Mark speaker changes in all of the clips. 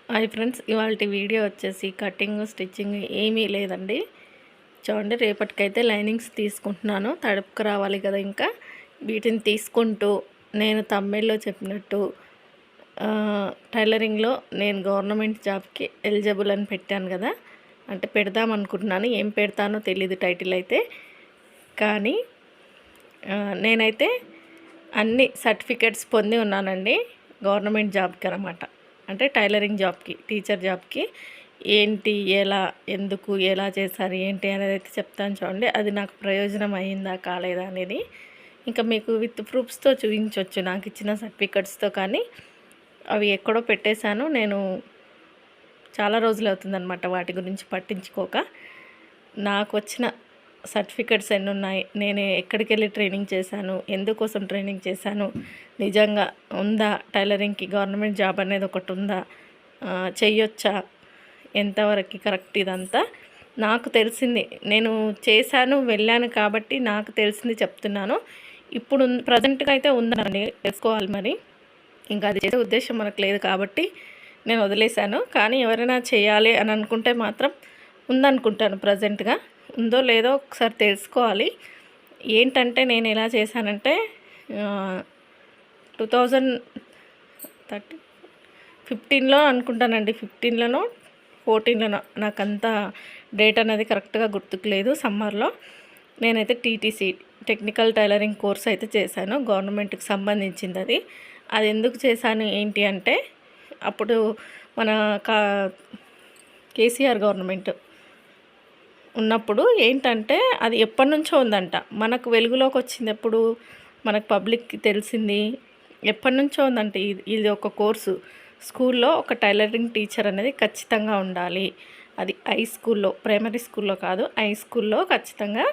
Speaker 1: Hi friends, ఇవాల్టి video వచ్చేసి cutting stitching ఏమీ లేదండి. చూడండి, రేపటికైతే లైనింగ్స్ తీసుకుంటున్నాను. తడుపుకు రావాలి కదా, ఇంకా వీటిని తీసుకుంటూ నేను తమిళ్లో చెప్పినట్టు టైలరింగ్లో నేను గవర్నమెంట్ జాబ్కి ఎలిజిబుల్ అని పెట్టాను కదా, అంటే పెడదాం అనుకుంటున్నాను. ఏం పెడతానో తెలీదు టైటిల్ అయితే. కానీ నేనైతే అన్ని సర్టిఫికెట్స్ పొంది ఉన్నానండి గవర్నమెంట్ జాబ్కి అన్నమాట. అంటే టైలరింగ్ జాబ్కి, టీచర్ జాబ్కి ఏంటి, ఎలా, ఎందుకు, ఎలా చేశారు, ఏంటి అనేది అయితే చెప్తాను. చూడండి, అది నాకు ప్రయోజనం అయిందా కాలేదా అనేది ఇంకా మీకు విత్ ప్రూఫ్స్తో చూపించవచ్చు, నాకు ఇచ్చిన సర్టిఫికెట్స్తో. కానీ అవి ఎక్కడో పెట్టేశాను నేను, చాలా రోజులు అవుతుందన్నమాట వాటి గురించి పట్టించుకోక. నాకు వచ్చిన సర్టిఫికెట్స్ ఎన్ని ఉన్నాయి, నేను ఎక్కడికి వెళ్ళి ట్రైనింగ్ చేశాను, ఎందుకోసం ట్రైనింగ్ చేశాను, నిజంగా ఉందా టైలరింగ్కి గవర్నమెంట్ జాబ్ అనేది ఒకటి ఉందా, చెయ్యొచ్చా, ఎంతవరకు కరెక్ట్, ఇదంతా నాకు తెలిసింది. నేను చేశాను, వెళ్ళాను కాబట్టి నాకు తెలిసింది చెప్తున్నాను. ఇప్పుడు ప్రజెంట్గా అయితే ఉందండి, తెలుసుకోవాలి మరి. ఇంకా అది చేసే ఉద్దేశం మనకు లేదు కాబట్టి నేను వదిలేశాను. కానీ ఎవరైనా చేయాలి అని అనుకుంటే మాత్రం ఉందనుకుంటాను. ప్రజెంట్గా ఉందో లేదో ఒకసారి తెలుసుకోవాలి. ఏంటంటే నేను ఎలా చేశానంటే 2015లో అనుకుంటానండి, 15లోనో 14లోనో, నాకంతా డేట్ అనేది కరెక్ట్గా గుర్తుకు లేదు. సమ్మర్లో నేనైతే టీటీసీ టెక్నికల్ టైలరింగ్ కోర్స్ అయితే చేశాను, గవర్నమెంట్కి సంబంధించింది. అది ఎందుకు చేశాను ఏంటి అంటే, అప్పుడు మన కేసీఆర్ గవర్నమెంట్ ఉన్నప్పుడు ఏంటంటే అది ఎప్పటి నుంచో ఉందంట. మనకు వెలుగులోకి వచ్చింది ఎప్పుడు, మనకు పబ్లిక్కి తెలిసింది ఎప్పటి నుంచో ఉందంటే. ఇది ఒక కోర్సు, స్కూల్లో ఒక టైలరింగ్ టీచర్ అనేది ఖచ్చితంగా ఉండాలి. అది హై స్కూల్లో, ప్రైమరీ స్కూల్లో కాదు, హై స్కూల్లో ఖచ్చితంగా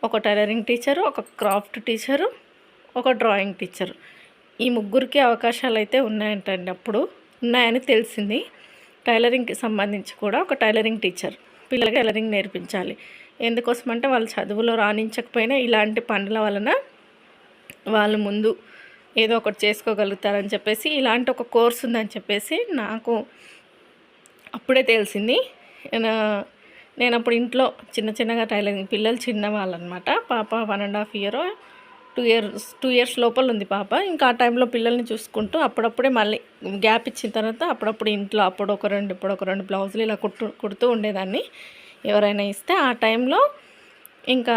Speaker 1: ఒక టైలరింగ్ టీచరు, ఒక క్రాఫ్ట్ టీచరు, ఒక డ్రాయింగ్ టీచరు, ఈ ముగ్గురికి అవకాశాలు అయితే ఉన్నాయంటండి. అప్పుడు ఉన్నాయని తెలిసింది. టైలరింగ్కి సంబంధించి కూడా ఒక టైలరింగ్ టీచర్ పిల్లలకి టైలరింగ్ నేర్పించాలి. ఎందుకోసం అంటే వాళ్ళు చదువులో రాణించకపోయినా ఇలాంటి పనుల వలన వాళ్ళు ముందు ఏదో ఒకటి చేసుకోగలుగుతారని చెప్పేసి ఇలాంటి ఒక కోర్స్ ఉందని చెప్పేసి నాకు అప్పుడే తెలిసింది. నేను అప్పుడు ఇంట్లో చిన్నగా టైలరింగ్, పిల్లలు చిన్నవాళ్ళనమాట. పాప 1.5 ఇయర్, 2 ఇయర్స్ లోపల ఉంది పాప. ఇంకా ఆ టైంలో పిల్లల్ని చూసుకుంటూ అప్పుడప్పుడే మళ్ళీ గ్యాప్ ఇచ్చిన తర్వాత అప్పుడప్పుడు ఇంట్లో ఇప్పుడు ఒక రెండు బ్లౌజులు ఇలా కుడుతూ ఉండేదాన్ని, ఎవరైనా ఇస్తే. ఆ టైంలో ఇంకా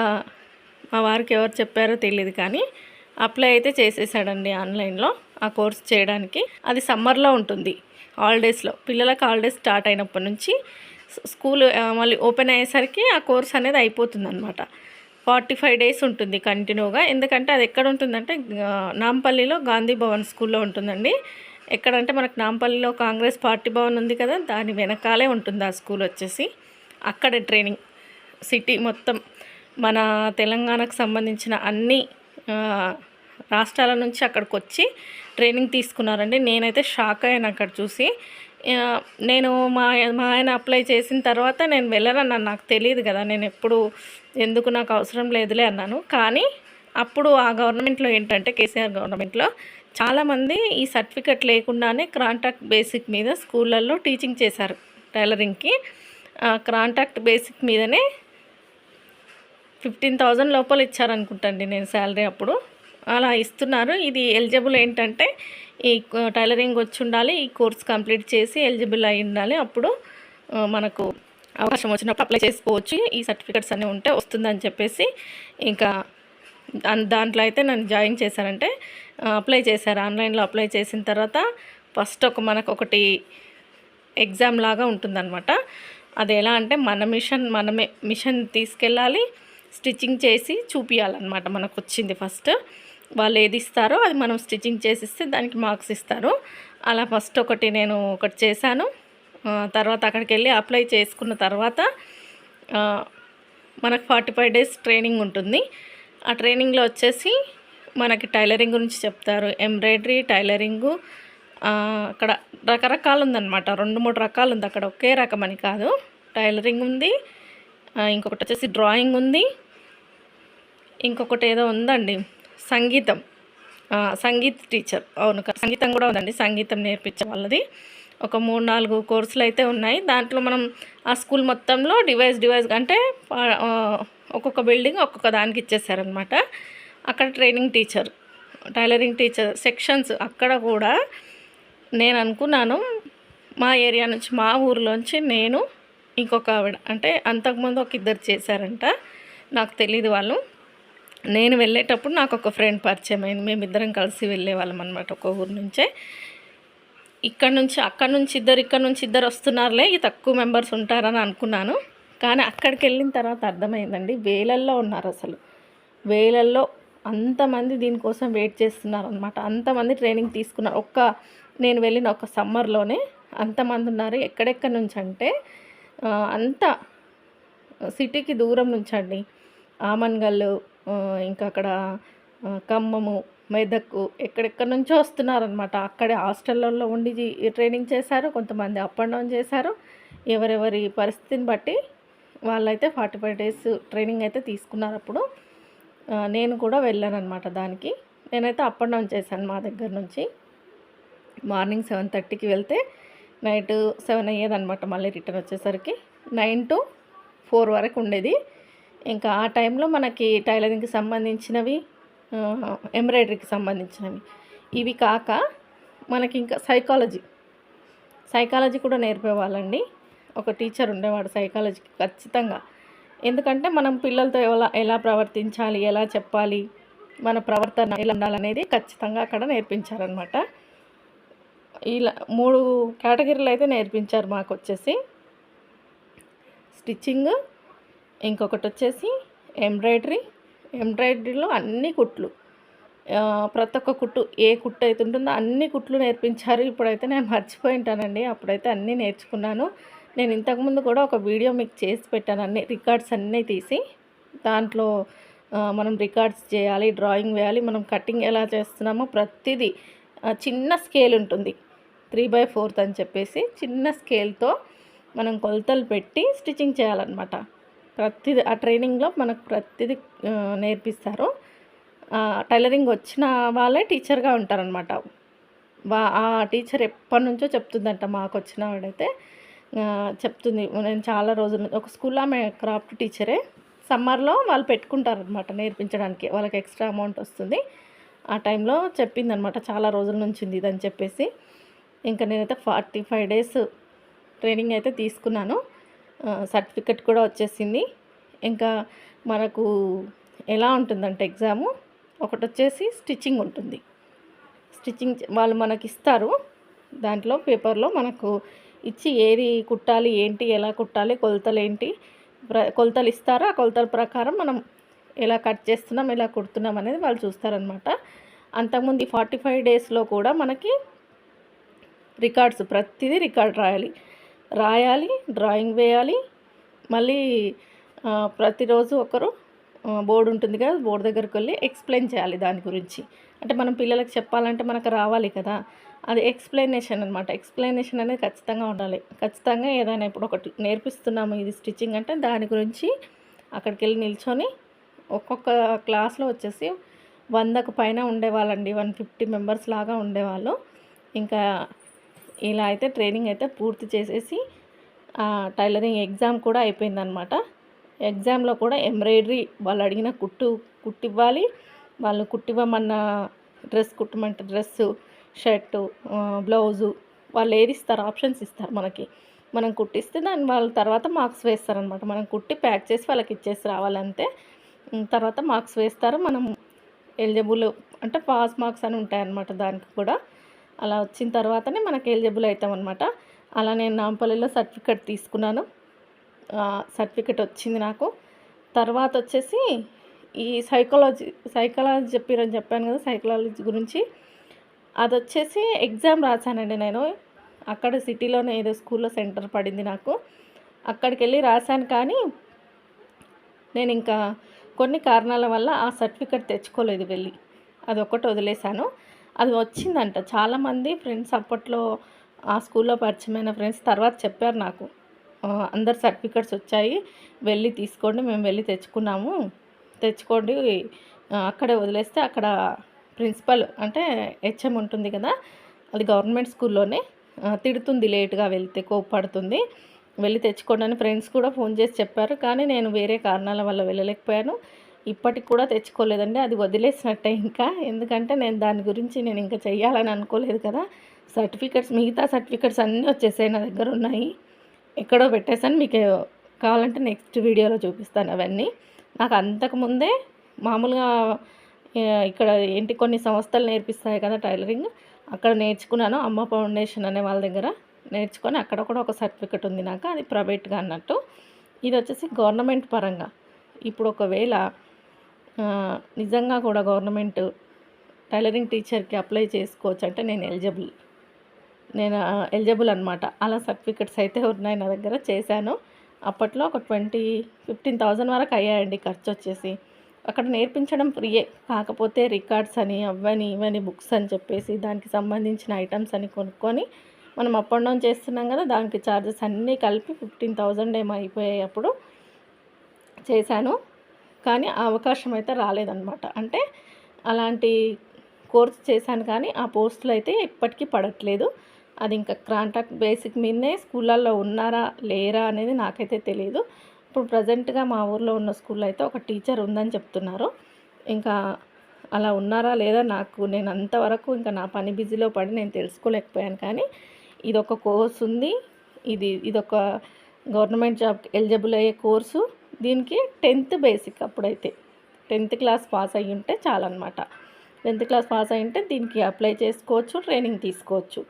Speaker 1: మా వారికి ఎవరు చెప్పారో తెలియదు, కానీ అప్లై అయితే చేసేసాడండి ఆన్లైన్లో ఆ కోర్స్ చేయడానికి. అది సమ్మర్లో ఉంటుంది, హాలిడేస్లో. పిల్లలకు హాలిడేస్ స్టార్ట్ అయినప్పటి నుంచి స్కూల్ మళ్ళీ ఓపెన్ అయ్యేసరికి ఆ కోర్స్ అనేది అయిపోతుందన్నమాట. 45 డేస్ ఉంటుంది కంటిన్యూగా. ఎందుకంటే అది ఎక్కడ ఉంటుందంటే నాంపల్లిలో గాంధీ భవన్ స్కూల్లో ఉంటుందండి. ఎక్కడంటే మనకు నాంపల్లిలో కాంగ్రెస్ పార్టీ భవన్ ఉంది కదా, దాని వెనకాలే ఉంటుంది ఆ స్కూల్ వచ్చేసి. అక్కడ ట్రైనింగ్ సిటీ మొత్తం మన తెలంగాణకు సంబంధించిన అన్ని రాష్ట్రాల నుంచి అక్కడికి వచ్చి ట్రైనింగ్ తీసుకున్నారండి. నేనైతే షాక్ అయ్యాను అక్కడ చూసి. నేను మా ఆయన అప్లై చేసిన తర్వాత నేను వెళ్ళనన్నాను, నాకు తెలియదు కదా, నేను ఎప్పుడు ఎందుకు, నాకు అవసరం లేదులే అన్నాను. కానీ అప్పుడు ఆ గవర్నమెంట్లో ఏంటంటే, కేసీఆర్ గవర్నమెంట్లో చాలామంది ఈ సర్టిఫికెట్ లేకుండానే కాంట్రాక్ట్ బేసిక్ మీద స్కూళ్ళల్లో టీచింగ్ చేశారు టైలరింగ్కి. కాంట్రాక్ట్ బేసిక్ మీదనే 15,000 లోపల ఇచ్చారనుకుంటండి నేను శాలరీ అప్పుడు. అలా ఇస్తున్నారు. ఇది ఎలిజిబుల్ ఏంటంటే ఈ టైలరింగ్ వచ్చి ఉండాలి, ఈ కోర్స్ కంప్లీట్ చేసి ఎలిజిబుల్ అయి ఉండాలి. అప్పుడు మనకు అవకాశం వచ్చినప్పుడు అప్లై చేసుకోవచ్చు, ఈ సర్టిఫికెట్స్ అన్నీ ఉంటే వస్తుందని చెప్పేసి ఇంకా దాంట్లో అయితే నన్ను జాయిన్ చేశారంటే అప్లై చేశారు. ఆన్లైన్లో అప్లై చేసిన తర్వాత ఫస్ట్ మనకు ఒకటి ఎగ్జామ్ లాగా ఉంటుందన్నమాట. అది ఎలా అంటే మనమే మిషన్ తీసుకెళ్ళాలి, స్టిచ్చింగ్ చేసి చూపించాలన్నమాట. మనకు వచ్చింది ఫస్ట్ వాళ్ళు ఏది ఇస్తారో అది మనం స్టిచ్చింగ్ చేసిస్తే దానికి మార్క్స్ ఇస్తారు. అలా ఫస్ట్ నేను ఒకటి చేశాను. తర్వాత అక్కడికి వెళ్ళి అప్లై చేసుకున్న తర్వాత మనకు 45 డేస్ ట్రైనింగ్ ఉంటుంది. ఆ ట్రైనింగ్లో వచ్చేసి మనకి టైలరింగ్ గురించి చెప్తారు, ఎంబ్రాయిడరీ, టైలరింగు. అక్కడ రకరకాలు ఉందన్నమాట, 2-3 రకాలు ఉంది అక్కడ, ఒకే రకమని కాదు. టైలరింగ్ ఉంది, ఇంకొకటి వచ్చేసి డ్రాయింగ్ ఉంది, ఇంకొకటి ఏదో ఉందండి, సంగీత టీచర్. అవును, సంగీతం కూడా ఉందండి, సంగీతం నేర్పించే వాళ్ళది. ఒక 3, 4 కోర్సులు అయితే ఉన్నాయి. దాంట్లో మనం ఆ స్కూల్ మొత్తంలో డివైజ్ అంటే ఒక్కొక్క బిల్డింగ్ ఒక్కొక్క దానికి ఇచ్చేసారనమాట. అక్కడ training teacher, tailoring teacher sections అక్కడ కూడా నేను అనుకున్నాను మా ఏరియా నుంచి, మా ఊర్లోంచి నేను ఇంకొక ఆవిడ, అంటే అంతకుముందు ఒక ఇద్దరు చేశారంట, నాకు తెలీదు వాళ్ళు. నేను వెళ్ళేటప్పుడు నాకు ఒక ఫ్రెండ్ పరిచయం అయింది. మేమిద్దరం కలిసి వెళ్ళేవాళ్ళం అనమాట ఒక ఊరు నుంచే. అక్కడ నుంచి ఇద్దరు వస్తున్నారులే, ఈ తక్కువ మెంబర్స్ ఉంటారని అనుకున్నాను. కానీ అక్కడికి వెళ్ళిన తర్వాత అర్థమైందండి, వేలల్లో ఉన్నారు అసలు. వేలల్లో అంతమంది దీనికోసం వెయిట్ చేస్తున్నారు అనమాట. అంతమంది ట్రైనింగ్ తీసుకున్నారు. నేను వెళ్ళిన ఒక సమ్మర్లోనే అంతమంది ఉన్నారు. ఎక్కడెక్కడి నుంచి అంటే అంతా సిటీకి దూరం నుంచి అండి. ఆమన్గల్, ఇంకా అక్కడ ఖమ్మము, మెదక్కు, ఎక్కడెక్కడి నుంచో వస్తున్నారనమాట. అక్కడే హాస్టళ్ళల్లో ఉండి ట్రైనింగ్ చేశారు. కొంతమంది అప్ అండ్ డౌన్ చేశారు. ఎవరెవరి పరిస్థితిని బట్టి వాళ్ళైతే 45 డేస్ ట్రైనింగ్ అయితే తీసుకున్నారు. అప్పుడు నేను కూడా వెళ్ళాను అనమాట దానికి. నేనైతే అప్ అండ్ డౌన్ చేశాను మా దగ్గర నుంచి. మార్నింగ్ 7:30కి వెళ్తే నైట్ 7 అయ్యేదనమాట. మళ్ళీ రిటర్న్ వచ్చేసరికి 9 to 4 వరకు ఉండేది. ఇంకా ఆ టైంలో మనకి టైలరింగ్కి సంబంధించినవి, ఎంబ్రాయిడరీకి సంబంధించినవి, ఇవి కాక మనకి ఇంకా సైకాలజీ కూడా నేర్పేవాళ్ళండి. ఒక టీచర్ ఉండేవాడు సైకాలజీకి ఖచ్చితంగా. ఎందుకంటే మనం పిల్లలతో ఎలా ప్రవర్తించాలి, ఎలా చెప్పాలి, మన ప్రవర్తన ఎలా ఉండాలనేది ఖచ్చితంగా అక్కడ నేర్పించారనమాట. ఇలా 3 కేటగిరీలు అయితే నేర్పించారు మాకు వచ్చేసి. స్టిచ్చింగ్, ఇంకొకటి వచ్చేసి ఎంబ్రాయిడరీలో అన్ని కుట్లు, ప్రతి ఒక్క కుట్టు, ఏ కుట్టు అయితే ఉంటుందో అన్ని కుట్లు నేర్పించారు. ఇప్పుడైతే నేను మర్చిపోయి ఉంటానండి, అప్పుడైతే అన్నీ నేర్చుకున్నాను. నేను ఇంతకుముందు కూడా ఒక వీడియో మీకు చేసి పెట్టాను, అన్ని రికార్డ్స్ అన్నీ తీసి. దాంట్లో మనం రికార్డ్స్ చేయాలి, డ్రాయింగ్ వేయాలి, మనం కటింగ్ ఎలా చేస్తున్నామో ప్రతిదీ. చిన్న స్కేల్ ఉంటుంది, 3/4 అని చెప్పేసి చిన్న స్కేల్తో మనం కొలతలు పెట్టి స్టిచ్చింగ్ చేయాలన్నమాట. ప్రతిదీ ఆ ట్రైనింగ్లో మనకు ప్రతిదీ నేర్పిస్తారు. టైలరింగ్ వచ్చిన వాళ్ళే టీచర్గా ఉంటారనమాట. ఆ టీచర్ ఎప్పటి నుంచో చెప్తుందంట. మాకు వచ్చిన వాడైతే చెప్తుంది, నేను చాలా రోజులు ఒక స్కూల్లో ఆమె క్రాఫ్ట్ టీచరే. సమ్మర్లో వాళ్ళు పెట్టుకుంటారనమాట నేర్పించడానికి, వాళ్ళకి ఎక్స్ట్రా అమౌంట్ వస్తుంది. ఆ టైంలో చెప్పిందనమాట, చాలా రోజుల నుంచి ఉంది ఇదని చెప్పేసి. ఇంకా నేనైతే 45 డేస్ ట్రైనింగ్ అయితే తీసుకున్నాను. సర్టిఫికెట్ కూడా వచ్చేసింది. ఇంకా మనకు ఎలా ఉంటుందంటే ఎగ్జాము, ఒకటి వచ్చేసి స్టిచ్చింగ్ ఉంటుంది. స్టిచ్చింగ్ వాళ్ళు మనకి ఇస్తారు, దాంట్లో పేపర్లో మనకు ఇచ్చి ఏది కుట్టాలి, ఏంటి, ఎలా కుట్టాలి, కొలతలు ఏంటి, కొలతలు ఇస్తారు. ఆ కొలతల ప్రకారం మనం ఎలా కట్ చేస్తున్నాం, ఎలా కుడుతున్నాం అనేది వాళ్ళు చూస్తారనమాట. అంతకుముందు 45 డేస్లో కూడా మనకి రికార్డ్స్, ప్రతిదీ రికార్డ్ రాయాలి, డ్రాయింగ్ వేయాలి. మళ్ళీ ప్రతిరోజు ఒకరు బోర్డు ఉంటుంది కదా, బోర్డు దగ్గరికి వెళ్ళి ఎక్స్ప్లెయిన్ చేయాలి దాని గురించి. అంటే మనం పిల్లలకు చెప్పాలంటే మనకు రావాలి కదా, అది ఎక్స్ప్లెనేషన్ అనమాట. ఎక్స్ప్లెనేషన్ అనేది ఖచ్చితంగా ఉండాలి. ఖచ్చితంగా ఏదైనా ఇప్పుడు ఒకటి నేర్పిస్తున్నాము, ఇది స్టిచ్చింగ్ అంటే దాని గురించి అక్కడికి వెళ్ళి నిల్చొని, ఒక్కొక్క క్లాస్లో వచ్చేసి 100కు పైన ఉండేవాళ్ళండి, 150 మెంబర్స్ లాగా ఉండేవాళ్ళు. ఇంకా ఇలా అయితే ట్రైనింగ్ అయితే పూర్తి చేసేసి టైలరింగ్ ఎగ్జామ్ కూడా అయిపోయిందనమాట. ఎగ్జామ్లో కూడా ఎంబ్రాయిడరీ వాళ్ళు అడిగిన కుట్టివ్వాలి, వాళ్ళు కుట్టివ్వమన్న డ్రెస్ కుట్టమంటే డ్రెస్సు, షర్టు, బ్లౌజు, వాళ్ళు ఏది ఇస్తారు, ఆప్షన్స్ ఇస్తారు మనకి. మనం కుట్టిస్తే దాన్ని వాళ్ళ తర్వాత మార్క్స్ వేస్తారనమాట. మనం కుట్టి ప్యాక్ చేసి వాళ్ళకి ఇచ్చేసి రావాలంతే. తర్వాత మార్క్స్ వేస్తారు. మనం ఎలిజిబుల్ అంటే పాస్ మార్క్స్ అని ఉంటాయన్నమాట దానికి కూడా. అలా వచ్చిన తర్వాతనే మనకు ఎలిజిబుల్ అవుతామన్నమాట. అలా నేను నాంపల్లిలో సర్టిఫికెట్ తీసుకున్నాను. సర్టిఫికెట్ వచ్చింది నాకు. తర్వాత వచ్చేసి ఈ సైకాలజీ చెప్పాను కదా, సైకాలజీ గురించి. అది వచ్చేసి ఎగ్జామ్ రాశానండి నేను. అక్కడ సిటీలోనే ఏదో స్కూల్లో సెంటర్ పడింది నాకు, అక్కడికి వెళ్ళి రాశాను. కానీ నేను ఇంకా కొన్ని కారణాల వల్ల ఆ సర్టిఫికెట్ తెచ్చుకోలేదు వెళ్ళి, అది ఒక్కటి వదిలేశాను. అది వచ్చిందంట, చాలామంది ఫ్రెండ్స్ అప్పట్లో ఆ స్కూల్లో పరిచయమైన ఫ్రెండ్స్ తర్వాత చెప్పారు నాకు, అందరు సర్టిఫికెట్స్ వచ్చాయి, వెళ్ళి తీసుకోండి, మేము వెళ్ళి తెచ్చుకోండి, అక్కడే వదిలేస్తే అక్కడ ప్రిన్సిపల్ అంటే హెచ్ఎం ఉంటుంది కదా, అది గవర్నమెంట్ స్కూల్లోనే, తిడుతుంది లేట్గా వెళ్తే, కోప్పడుతుంది. వెళ్ళి తెచ్చుకోండి అని ఫ్రెండ్స్ కూడా ఫోన్ చేసి చెప్పారు. కానీ నేను వేరే కారణాల వల్ల వెళ్ళలేకపోయాను. ఇప్పటికి కూడా తెచ్చుకోలేదండి. అది వదిలేసినట్టే ఇంకా. ఎందుకంటే నేను దాని గురించి నేను ఇంకా చెయ్యాలని అనుకోలేదు కదా! మిగతా సర్టిఫికేట్స్ అన్నీ వచ్చేసాయి, నా దగ్గర ఉన్నాయి. ఎక్కడో పెట్టేసాను. మీకు కావాలంటే నెక్స్ట్ వీడియోలో చూపిస్తాను అవన్నీ. నాకు అంతకుముందే మామూలుగా ఇక్కడ ఏంటి కొన్ని సంస్థలు నేర్పిస్తాయి కదా టైలరింగ్, అక్కడ నేర్చుకున్నాను. అమ్మ ఫౌండేషన్ అనే వాళ్ళ దగ్గర నేర్చుకొని అక్కడ కూడా ఒక సర్టిఫికెట్ ఉంది నాకు. అది ప్రైవేట్గా అన్నట్టు. ఇది వచ్చేసి గవర్నమెంట్ పరంగా. ఇప్పుడు ఒకవేళ నిజంగా కూడా గవర్నమెంట్ టైలరింగ్ టీచర్కి అప్లై చేసుకోవచ్చు అంటే నేను ఎలిజిబుల్ అనమాట. అలా సర్టిఫికెట్స్ అయితే ఉన్నాయి నా దగ్గర. చేశాను. అప్పట్లో ఒక 15,000 వరకు అయ్యాయండి ఖర్చు వచ్చేసి. అక్కడ నేర్పించడం ఫ్రీయే. కాకపోతే రికార్డ్స్ అని అవని ఇవని బుక్స్ అని చెప్పేసి దానికి సంబంధించిన ఐటమ్స్ అని కొనుక్కొని మనం అప్ అండ్ డౌన్ చేస్తున్నాం కదా, దానికి ఛార్జెస్ అన్నీ కలిపి 15,000 ఏమో అయిపోయాయి. అప్పుడు చేశాను. కానీ ఆ అవకాశం అయితే రాలేదన్నమాట. అంటే అలాంటి కోర్స్ చేశాను కానీ ఆ పోస్టులు అయితే ఇప్పటికీ పడట్లేదు. అది ఇంకా కాంట్రాక్ట్ బేసిక్ మీదనే స్కూళ్ళల్లో ఉన్నారా లేరా అనేది నాకైతే తెలియదు. ఇప్పుడు ప్రజెంట్గా మా ఊర్లో ఉన్న స్కూల్లో అయితే ఒక టీచర్ ఉందని చెప్తున్నారు. ఇంకా అలా ఉన్నారా లేదా నేను అంతవరకు ఇంకా నా పని బిజీలో పడి నేను తెలుసుకోలేకపోయాను. కానీ ఇదొక కోర్స్ ఉంది. ఇదొక గవర్నమెంట్ జాబ్కి ఎలిజిబుల్ అయ్యే కోర్సు. దీనికి 10th బేసిక్. అప్పుడైతే 10th క్లాస్ పాస్ అయ్యి ఉంటే చాలన్నమాట. 10th క్లాస్ పాస్ అయ్యి ఉంటే దీనికి అప్లై చేసుకోవచ్చు, ట్రైనింగ్ తీసుకోవచ్చు.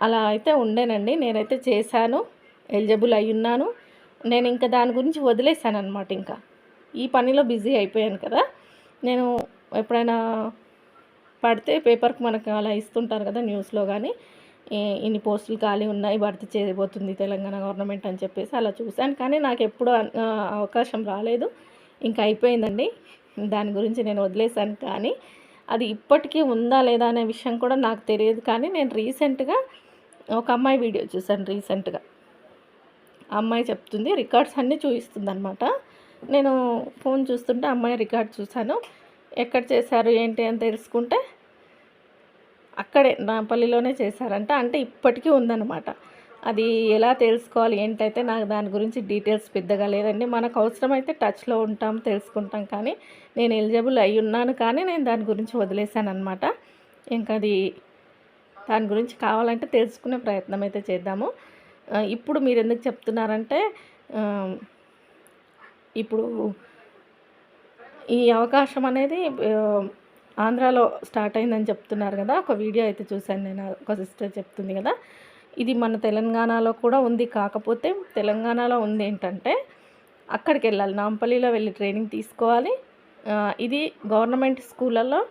Speaker 1: అలా అయితే ఉండేనండి. నేనైతే చేశాను, ఎలిజిబుల్ అయి ఉన్నాను. నేను ఇంకా దాని గురించి వదిలేసాను అనమాట. ఇంకా ఈ పనిలో బిజీ అయిపోయాను కదా. నేను ఎప్పుడైనా పడితే పేపర్కి మనకు అలా ఇస్తుంటారు కదా న్యూస్లో, కానీ ఇన్ని పోస్టులు ఖాళీ ఉన్నాయి, భర్తీ చేయబోతుంది తెలంగాణ గవర్నమెంట్ అని చెప్పేసి అలా చూశాను. కానీ నాకు ఎప్పుడూ అవకాశం రాలేదు. ఇంకా అయిపోయిందండి. దాని గురించి నేను వదిలేసాను. కానీ అది ఇప్పటికీ ఉందా లేదా అనే విషయం కూడా నాకు తెలియదు. కానీ నేను రీసెంట్గా ఒక అమ్మాయి వీడియో చూశాను. రీసెంట్గా ఆ అమ్మాయి చెప్తుంది, రికార్డ్స్ అన్నీ చూపిస్తుంది అనమాట. నేను ఫోన్ చూస్తుంటే అమ్మాయి రికార్డ్ చూశాను. ఎక్కడ చేశారు ఏంటి అని తెలుసుకుంటే అక్కడే నాంపల్లిలోనే చేశారంట. అంటే ఇప్పటికీ ఉందన్నమాట. అది ఎలా తెలుసుకోవాలి ఏంటైతే నాకు దాని గురించి డీటెయిల్స్ పెద్దగా లేదండి. మనకు అవసరమైతే టచ్లో ఉంటాం, తెలుసుకుంటాం. కానీ నేను ఎలిజిబుల్ అయి ఉన్నాను, కానీ నేను దాని గురించి వదిలేశాను అనమాట. ఇంకా దాని గురించి కావాలంటే తెలుసుకునే ప్రయత్నం అయితే చేద్దాము. ఇప్పుడు మీరు ఎందుకు చెప్తున్నారంటే ఇప్పుడు ఈ అవకాశం అనేది ఆంధ్రాలో స్టార్ట్ అయిందని చెప్తున్నారు కదా. ఒక వీడియో అయితే చూశాను నేను, ఒక సిస్టర్ చెప్తుంది కదా. ఇది మన తెలంగాణలో కూడా ఉంది. కాకపోతే తెలంగాణలో ఉంది ఏంటంటే అక్కడికి వెళ్ళాలి, నాంపల్లిలో వెళ్ళి ట్రైనింగ్ తీసుకోవాలి. ఇది గవర్నమెంట్ స్కూళ్ళల్లో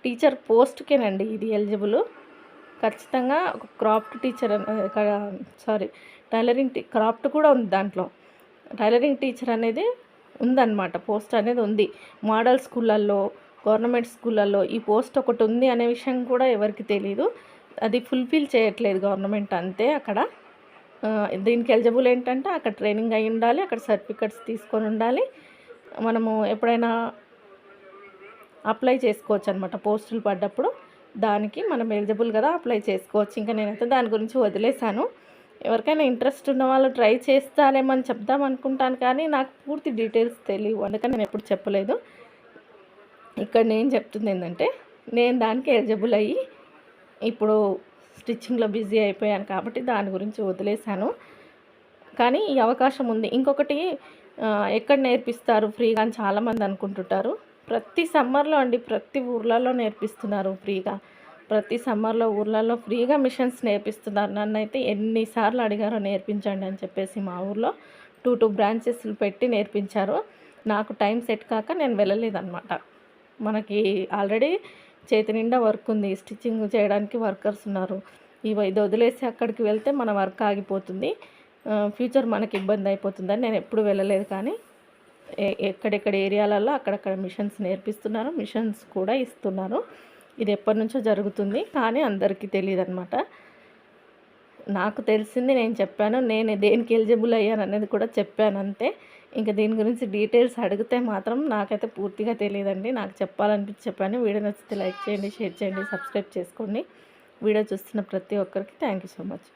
Speaker 1: టీచర్ పోస్ట్కేనండి ఇది ఎలిజిబుల్. ఖచ్చితంగా ఒక క్రాఫ్ట్ టీచర్ టైలరింగ్ క్రాఫ్ట్ కూడా ఉంది దాంట్లో. టైలరింగ్ టీచర్ అనేది ఉందన్నమాట, పోస్ట్ అనేది ఉంది. మోడల్ స్కూళ్ళల్లో, గవర్నమెంట్ స్కూళ్ళల్లో ఈ పోస్ట్ ఒకటి ఉంది అనే విషయం కూడా ఎవరికి తెలీదు. అది ఫుల్ఫిల్ చేయట్లేదు గవర్నమెంట్ అంతే. అక్కడ దీనికి ఎలిజిబుల్ ఏంటంటే అక్కడ ట్రైనింగ్ అయి ఉండాలి, అక్కడ సర్టిఫికెట్స్ తీసుకొని ఉండాలి. మనము ఎప్పుడైనా అప్లై చేసుకోవచ్చు అనమాట పోస్టులు పడ్డప్పుడు. దానికి మనం ఎలిజిబుల్ కదా, అప్లై చేసుకోవచ్చు. ఇంకా నేనైతే దాని గురించి వదిలేశాను. ఎవరికైనా ఇంట్రెస్ట్ ఉన్న వాళ్ళు ట్రై చేస్తారేమని చెప్దాం అనుకుంటాను, కానీ నాకు పూర్తి డీటెయిల్స్ తెలియవు. అందుకని నేను ఎప్పుడు చెప్పలేదు. ఇక్కడ నేను చెప్తుంది ఏంటంటే నేను దానికి ఎలిజిబుల్ అయ్యి ఇప్పుడు స్టిచ్చింగ్లో బిజీ అయిపోయాను కాబట్టి దాని గురించి వదిలేశాను. కానీ ఈ అవకాశం ఉంది. ఇంకొకటి, ఎక్కడ నేర్పిస్తారు ఫ్రీగా అని చాలామంది అనుకుంటుంటారు. ప్రతి సమ్మర్లో అండి, ప్రతి ఊర్లలో నేర్పిస్తున్నారు ఫ్రీగా. ప్రతి సమ్మర్లో ఊర్లలో ఫ్రీగా మిషన్స్ నేర్పిస్తున్నారు. నన్నైతే ఎన్నిసార్లు అడిగారో నేర్పించండి అని చెప్పేసి. మా ఊర్లో 2 బ్రాంచెస్లు పెట్టి నేర్పించారు. నాకు టైం సెట్ కాక నేను వెళ్ళలేదన్నమాట. మనకి ఆల్రెడీ చేతి నిండా వర్క్ ఉంది, స్టిచ్చింగ్ చేయడానికి వర్కర్స్ ఉన్నారు. ఇది వదిలేసి అక్కడికి వెళ్తే మన వర్క్ ఆగిపోతుంది, ఫ్యూచర్ మనకి ఇబ్బంది అయిపోతుందని నేను ఎప్పుడు వెళ్ళలేదు. కానీ ఎక్కడెక్కడ ఏరియాలలో అక్కడక్కడ మిషన్స్ నేర్పిస్తున్నారు, మిషన్స్ కూడా ఇస్తున్నారు. ఇది ఎప్పటి నుంచో జరుగుతుంది, కానీ అందరికీ తెలియదు అనమాట. నాకు తెలిసింది నేను చెప్పాను. నేను దేనికి ఎలిజిబుల్ అయ్యాను అనేది కూడా చెప్పాను అంతే. ఇంకా దీని గురించి డీటెయిల్స్ అడిగితే మాత్రం నాకైతే పూర్తిగా తెలియదండి. నాకు చెప్పాలనిపించి చెప్పాను. వీడియో నచ్చితే లైక్ చేయండి, షేర్ చేయండి, సబ్స్క్రైబ్ చేసుకోండి. వీడియో చూస్తున్న ప్రతి ఒక్కరికి థ్యాంక్ యూ సో మచ్.